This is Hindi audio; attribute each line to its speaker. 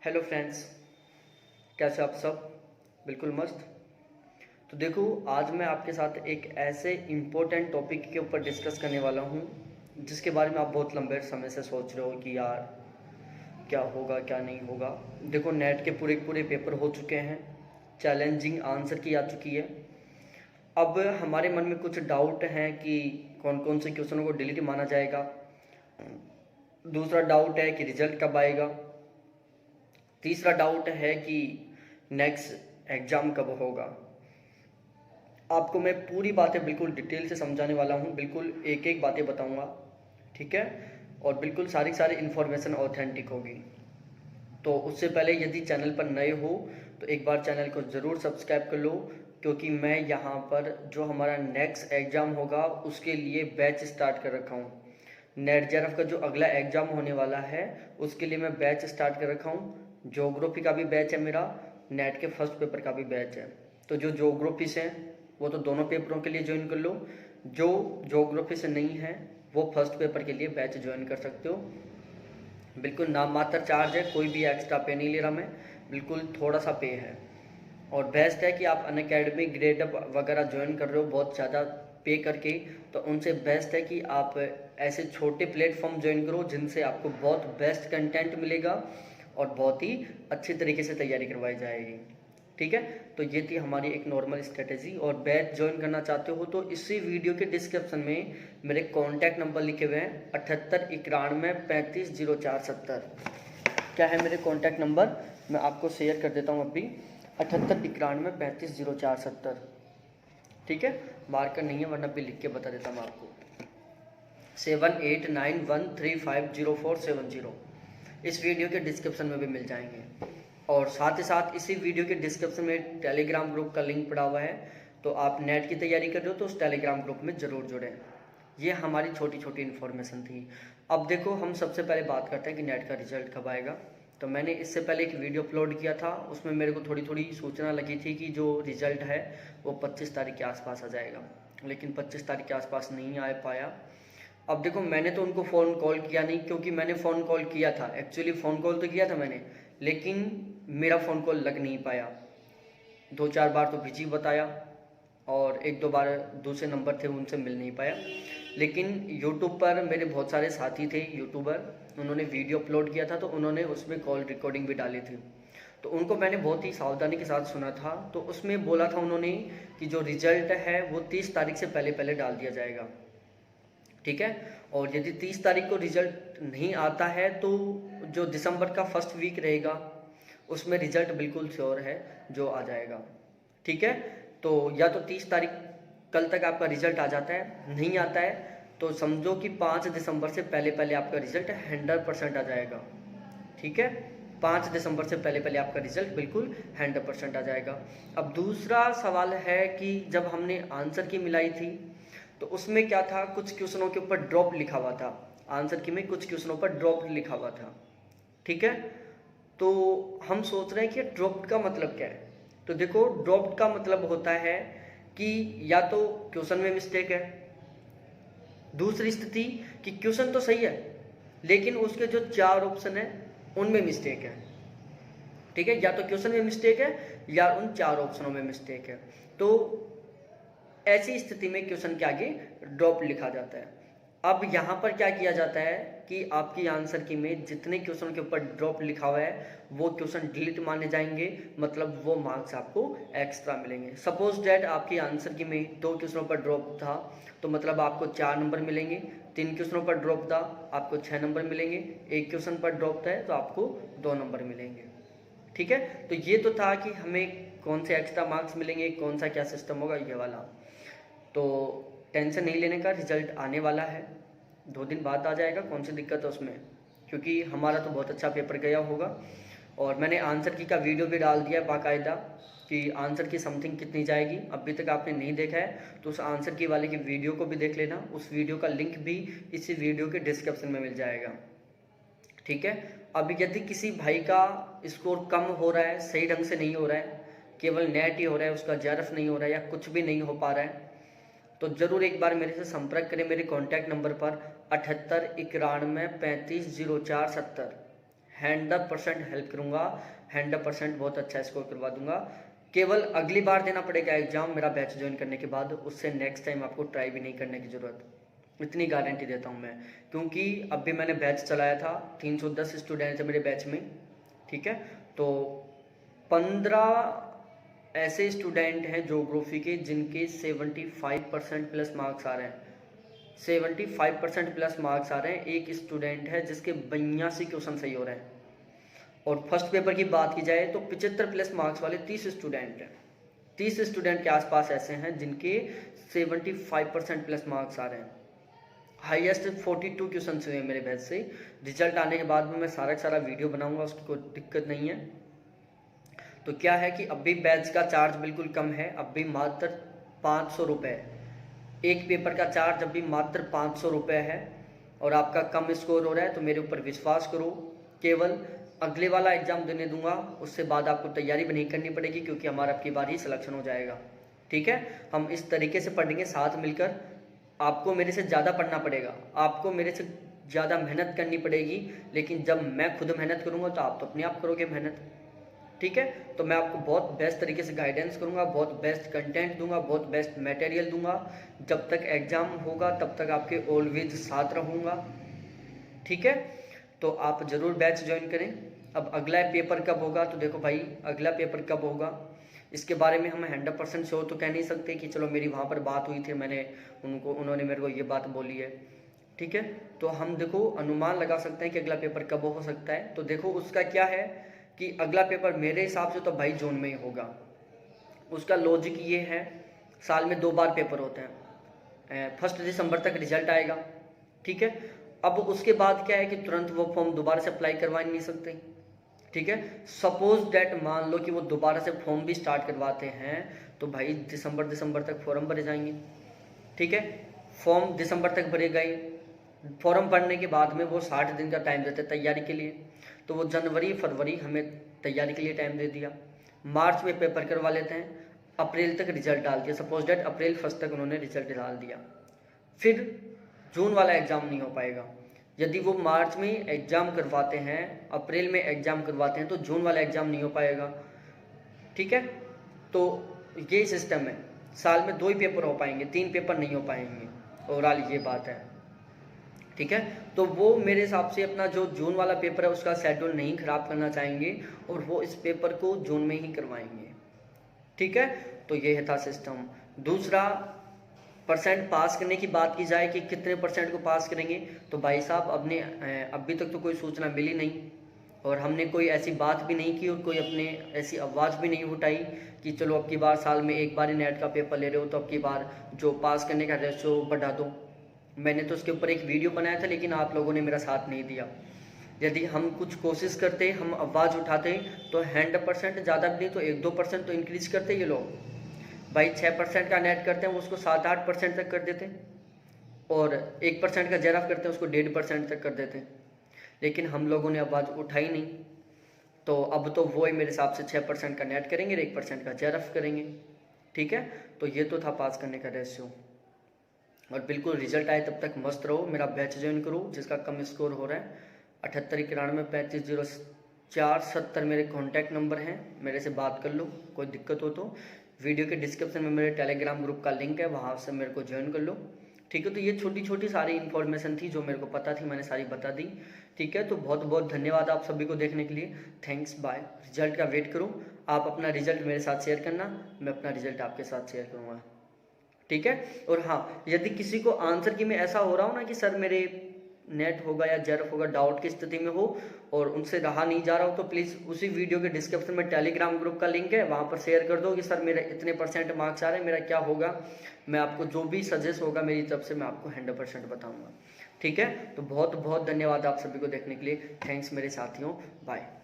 Speaker 1: हेलो फ्रेंड्स, कैसे आप सब? बिल्कुल मस्त। तो देखो, आज मैं आपके साथ एक ऐसे इम्पोर्टेंट टॉपिक के ऊपर डिस्कस करने वाला हूँ जिसके बारे में आप बहुत लंबे समय से सोच रहे हो कि यार क्या होगा क्या नहीं होगा। देखो, नेट के पूरे पूरे पेपर हो चुके हैं, चैलेंजिंग आंसर की आ चुकी है। अब हमारे मन में कुछ डाउट हैं कि कौन कौन से क्वेश्चनों को डिलीट माना जाएगा। दूसरा डाउट है कि रिजल्ट कब आएगा। तीसरा डाउट है कि नेक्स्ट एग्ज़ाम कब होगा। आपको मैं पूरी बातें बिल्कुल डिटेल से समझाने वाला हूँ, बिल्कुल एक एक बातें बताऊँगा, ठीक है। और बिल्कुल सारी सारी इन्फॉर्मेशन ऑथेंटिक होगी। तो उससे पहले यदि चैनल पर नए हो तो एक बार चैनल को ज़रूर सब्सक्राइब कर लो, क्योंकि मैं यहाँ पर जो हमारा नेक्स्ट एग्ज़ाम होगा उसके लिए बैच स्टार्ट कर रखा हूँ। नेट जेआरएफ का जो अगला एग्ज़ाम होने वाला है उसके लिए मैं बैच स्टार्ट कर रखा हूँ। ज्योग्राफी का भी बैच है मेरा, नेट के फर्स्ट पेपर का भी बैच है। तो जो ज्योग्राफी से हैं वो तो दोनों पेपरों के लिए ज्वाइन कर लो, जो ज्योग्राफी से नहीं है वो फर्स्ट पेपर के लिए बैच ज्वाइन कर सकते हो। बिल्कुल नाम मात्र चार्ज है, कोई भी एक्स्ट्रा पे नहीं ले रहा मैं, बिल्कुल थोड़ा सा पे है। और बेस्ट है कि आप अनअकैडमी ग्रेडअप वगैरह ज्वाइन कर रहे हो बहुत ज़्यादा पे करके, तो उनसे बेस्ट है कि आप ऐसे छोटे प्लेटफॉर्म ज्वाइन करो जिनसे आपको बहुत बेस्ट कंटेंट मिलेगा और बहुत ही अच्छी तरीके से तैयारी करवाई जाएगी, ठीक है। तो ये थी हमारी एक नॉर्मल स्ट्रेटेजी। और बैच ज्वाइन करना चाहते हो तो इसी वीडियो के डिस्क्रिप्शन में मेरे कॉन्टैक्ट नंबर लिखे हुए हैं 7891350470। क्या है मेरे कॉन्टैक्ट नंबर, मैं आपको शेयर कर देता हूँ अभी, 7891350470, ठीक है। मार्कर नहीं है वरना भी लिख के बता देता मैं आपको, 7891350470। इस वीडियो के डिस्क्रिप्शन में भी मिल जाएंगे। और साथ ही साथ इसी वीडियो के डिस्क्रिप्शन में टेलीग्राम ग्रुप का लिंक पड़ा हुआ है, तो आप नेट की तैयारी कर रहे हो तो उस टेलीग्राम ग्रुप में ज़रूर जुड़ें। ये हमारी छोटी छोटी इन्फॉर्मेशन थी। अब देखो, हम सबसे पहले बात करते हैं कि नेट का रिजल्ट कब आएगा। तो मैंने इससे पहले एक वीडियो अपलोड किया था, उसमें मेरे को थोड़ी थोड़ी सूचना लगी थी कि जो रिजल्ट है वो 25 तारीख के आसपास आ जाएगा, लेकिन 25 तारीख के आसपास नहीं आ पाया। अब देखो, मैंने तो उनको फ़ोन कॉल किया नहीं, क्योंकि मैंने फ़ोन कॉल किया था, एक्चुअली फ़ोन कॉल तो किया था मैंने, लेकिन मेरा फ़ोन कॉल लग नहीं पाया। 2-4 बार तो बिजी बताया और 1-2 बार दूसरे नंबर थे उनसे मिल नहीं पाया। लेकिन यूट्यूब पर मेरे बहुत सारे साथी थे यूट्यूबर, उन्होंने वीडियो अपलोड किया था तो उन्होंने उसमें कॉल रिकॉर्डिंग भी डाली थी, तो उनको मैंने बहुत ही सावधानी के साथ सुना था। तो उसमें बोला था उन्होंने कि जो रिज़ल्ट है वो 30 तारीख से पहले पहले डाल दिया जाएगा, ठीक है। और यदि 30 तारीख को रिजल्ट नहीं आता है तो जो दिसंबर का फर्स्ट वीक रहेगा उसमें रिजल्ट बिल्कुल श्योर है जो आ जाएगा, ठीक है। तो या तो 30 तारीख कल तक आपका रिजल्ट आ जाता है, नहीं आता है तो समझो कि 5 दिसंबर से पहले पहले आपका रिजल्ट 100% आ जाएगा, ठीक है। 5 दिसंबर से पहले पहले आपका रिजल्ट बिल्कुल 100% आ जाएगा। अब दूसरा सवाल है कि जब हमने आंसर की मिलाई थी तो उसमें क्या था, कुछ क्वेश्चनों के ऊपर ड्रॉप लिखा हुआ था, आंसर की में कुछ क्वेश्चनों पर ड्रॉप लिखा हुआ था, ठीक है। तो हम सोच रहे हैं कि ड्रॉप का मतलब क्या है। तो देखो, ड्रॉप का मतलब होता है कि या तो क्वेश्चन में मिस्टेक है, दूसरी स्थिति कि क्वेश्चन तो सही है लेकिन उसके जो 4 ऑप्शन है उनमें मिस्टेक है, ठीक है। या तो क्वेश्चन में मिस्टेक है या उन 4 ऑप्शनों में मिस्टेक है। तो ऐसी स्थिति में क्वेश्चन के आगे ड्रॉप लिखा जाता है। अब यहाँ पर क्या किया जाता है कि आपकी आंसर की में जितने क्वेश्चन के ऊपर ड्रॉप लिखा हुआ है वो क्वेश्चन डिलीट माने जाएंगे, मतलब वो मार्क्स आपको एक्स्ट्रा मिलेंगे। सपोज डैट आपकी आंसर की में 2 क्वेश्चनों पर ड्रॉप था तो मतलब आपको 4 नंबर मिलेंगे, 3 क्वेश्चनों पर ड्रॉप था आपको 6 नंबर मिलेंगे, 1 क्वेश्चन पर ड्रॉप था तो आपको 2 नंबर मिलेंगे, ठीक है। तो ये तो था कि हमें कौन से एक्स्ट्रा मार्क्स मिलेंगे, कौन सा क्या सिस्टम होगा ये वाला। तो टेंशन नहीं लेने का, रिजल्ट आने वाला है, 2 दिन बाद आ जाएगा, कौन सी दिक्कत है उसमें, क्योंकि हमारा तो बहुत अच्छा पेपर गया होगा। और मैंने आंसर की का वीडियो भी डाल दिया है बाकायदा कि आंसर की समथिंग कितनी जाएगी। अभी तक आपने नहीं देखा है तो उस आंसर की वाले की वीडियो को भी देख लेना, उस वीडियो का लिंक भी इसी वीडियो के डिस्क्रिप्शन में मिल जाएगा, ठीक है। अब यदि किसी भाई का स्कोर कम हो रहा है, सही ढंग से नहीं हो रहा है, केवल नेट ही हो रहा है, उसका जेआरएफ नहीं हो रहा है या कुछ भी नहीं हो पा रहा है, तो ज़रूर एक बार मेरे से संपर्क करें मेरे कॉन्टैक्ट नंबर पर 7891350470, 100% हेल्प करूँगा, 100% बहुत अच्छा स्कोर करवा दूंगा। केवल अगली बार देना पड़ेगा एग्जाम मेरा बैच ज्वाइन करने के बाद, उससे नेक्स्ट टाइम आपको ट्राई भी नहीं करने की ज़रूरत, इतनी गारंटी देता हूँ मैं। क्योंकि अब भी मैंने बैच चलाया था, 310 स्टूडेंट थे मेरे बैच में, ठीक है। तो 15 ऐसे स्टूडेंट हैं ज्योग्राफी के जिनके 75% प्लस मार्क्स आ रहे हैं, 75% प्लस मार्क्स आ रहे हैं। एक स्टूडेंट है जिसके 82 क्वेश्चन सही हो रहे हैं। और फर्स्ट पेपर की बात की जाए तो 75 प्लस मार्क्स वाले 30 स्टूडेंट हैं, 30 स्टूडेंट के आसपास ऐसे हैं जिनके 75% प्लस मार्क्स आ रहे हैं। हाईएस्ट 42 क्वेश्चन हुए मेरे बैच से। रिजल्ट आने के बाद में मैं सारा का सारा वीडियो बनाऊंगा, उसकी कोई दिक्कत नहीं है। तो क्या है कि अब भी बैच का चार्ज बिल्कुल कम है, अब भी मात्र 500 रुपये, एक पेपर का चार्ज अब भी मात्र 500 रुपये है। और आपका कम स्कोर हो रहा है तो मेरे ऊपर विश्वास करो, केवल अगले वाला एग्जाम देने दूंगा, उससे बाद आपको तैयारी भी नहीं करनी पड़ेगी, क्योंकि हमारा अब की बार ही सिलेक्शन हो जाएगा, ठीक है। हम इस तरीके से पढ़ेंगे साथ मिलकर। आपको मेरे से ज़्यादा पढ़ना पड़ेगा, आपको मेरे से ज़्यादा मेहनत करनी पड़ेगी, लेकिन जब मैं खुद मेहनत करूँगा तो आप तो अपने आप करोगे मेहनत, ठीक है। तो मैं आपको बहुत बेस्ट तरीके से गाइडेंस करूँगा, बहुत बेस्ट कंटेंट दूंगा, बहुत बेस्ट मटेरियल दूंगा। जब तक एग्ज़ाम होगा तब तक आपके ऑलवेज साथ रहूँगा, ठीक है। तो आप ज़रूर बैच ज्वाइन करें। अब अगला पेपर कब होगा, तो देखो भाई अगला पेपर कब होगा इसके बारे में हम 100% श्योर तो कह नहीं सकते कि चलो मेरी वहाँ पर बात हुई थी, उन्होंने मेरे को ये बात बोली है, ठीक है। तो हम देखो अनुमान लगा सकते हैं कि अगला पेपर कब हो सकता है। तो देखो उसका क्या है कि अगला पेपर मेरे हिसाब से तो भाई जून में ही होगा। उसका लॉजिक ये है, साल में 2 बार पेपर होते हैं, 1 दिसंबर तक रिजल्ट आएगा, ठीक है। अब उसके बाद क्या है कि तुरंत वो फॉर्म दोबारा से अप्लाई करवा नहीं सकते, ठीक है। सपोज डैट मान लो कि वो दोबारा से फॉर्म भी स्टार्ट करवाते हैं तो भाई दिसंबर तक फॉर्म भरे जाएंगे, ठीक है। फॉर्म दिसंबर तक भरे गए, फॉर्म भरने के बाद में वो 60 दिन का टाइम देते हैं तैयारी के लिए, तो वो जनवरी फरवरी हमें तैयारी के लिए टाइम दे दिया। मार्च में पेपर करवा लेते हैं, अप्रैल तक रिजल्ट डाल दिया, सपोज डेट अप्रैल 1 तक उन्होंने रिजल्ट डाल दिया, फिर जून वाला एग्ज़ाम नहीं हो पाएगा। यदि वो मार्च में एग्ज़ाम करवाते हैं, अप्रैल में एग्ज़ाम करवाते हैं, तो जून वाला एग्ज़ाम नहीं हो पाएगा, ठीक है। तो ये सिस्टम है, साल में 2 ही पेपर हो पाएंगे, 3 पेपर नहीं हो पाएंगे, ओवरऑल ये बात है, ठीक है। तो वो मेरे हिसाब से अपना जो जून वाला पेपर है उसका शेड्यूल नहीं ख़राब करना चाहेंगे और वो इस पेपर को जून में ही करवाएंगे, ठीक है। तो ये था सिस्टम। दूसरा, परसेंट पास करने की बात की जाए कि कितने परसेंट को पास करेंगे, तो भाई साहब अभी तक तो कोई सूचना मिली नहीं और हमने कोई ऐसी बात भी नहीं की और कोई अपने ऐसी आवाज़ भी नहीं उठाई कि चलो अब की बार साल में एक बार ही नेट का पेपर ले रहे हो तो अब की बार जो पास करने का रेशो बढ़ा दो। मैंने तो उसके ऊपर एक वीडियो बनाया था, लेकिन आप लोगों ने मेरा साथ नहीं दिया। यदि हम कुछ कोशिश करते, हम आवाज़ उठाते, तो 100% ज़्यादा भी नहीं तो 1-2% तो इंक्रीज करते ये लोग। भाई 6% का नेट करते हैं, उसको 7-8% तक कर देते हैं, और 1% का जेआरएफ करते हैं, उसको 1.5% तक कर देते हैं। लेकिन हम लोगों ने आवाज़ उठाई नहीं, तो अब तो वो ही मेरे हिसाब से 6% का नेट करेंगे, 1% का जेआरएफ करेंगे, ठीक है। तो ये तो था पास करने का रेशियो। और बिल्कुल रिजल्ट आए तब तक मस्त रहो, मेरा बैच ज्वाइन करो। जिसका कम स्कोर हो रहा है 7891350470 मेरे कॉन्टैक्ट नंबर हैं, मेरे से बात कर लो। कोई दिक्कत हो तो वीडियो के डिस्क्रिप्शन में मेरे टेलीग्राम ग्रुप का लिंक है, वहाँ से मेरे को ज्वाइन कर लो, ठीक है। तो ये छोटी छोटी सारी इन्फॉर्मेशन थी जो मेरे को पता थी, मैंने सारी बता दी, ठीक है। तो बहुत बहुत धन्यवाद आप सभी को देखने के लिए, थैंक्स, बाय। रिजल्ट का वेट करो, आप अपना रिजल्ट मेरे साथ शेयर करना, मैं अपना रिजल्ट आपके साथ शेयर करूँगा, ठीक है। और हाँ, यदि किसी को आंसर की में ऐसा हो रहा हो ना कि सर मेरे नेट होगा या जेआरएफ होगा, डाउट की स्थिति में हो और उनसे रहा नहीं जा रहा हो, तो प्लीज़ उसी वीडियो के डिस्क्रिप्शन में टेलीग्राम ग्रुप का लिंक है, वहाँ पर शेयर कर दो कि सर मेरे इतने % मार्क्स आ रहे हैं, मेरा क्या होगा। मैं आपको जो भी सजेस्ट होगा मेरी तरफ से मैं आपको 100% बताऊँगा, ठीक है। तो बहुत बहुत धन्यवाद आप सभी को देखने के लिए, थैंक्स मेरे साथियों, बाय।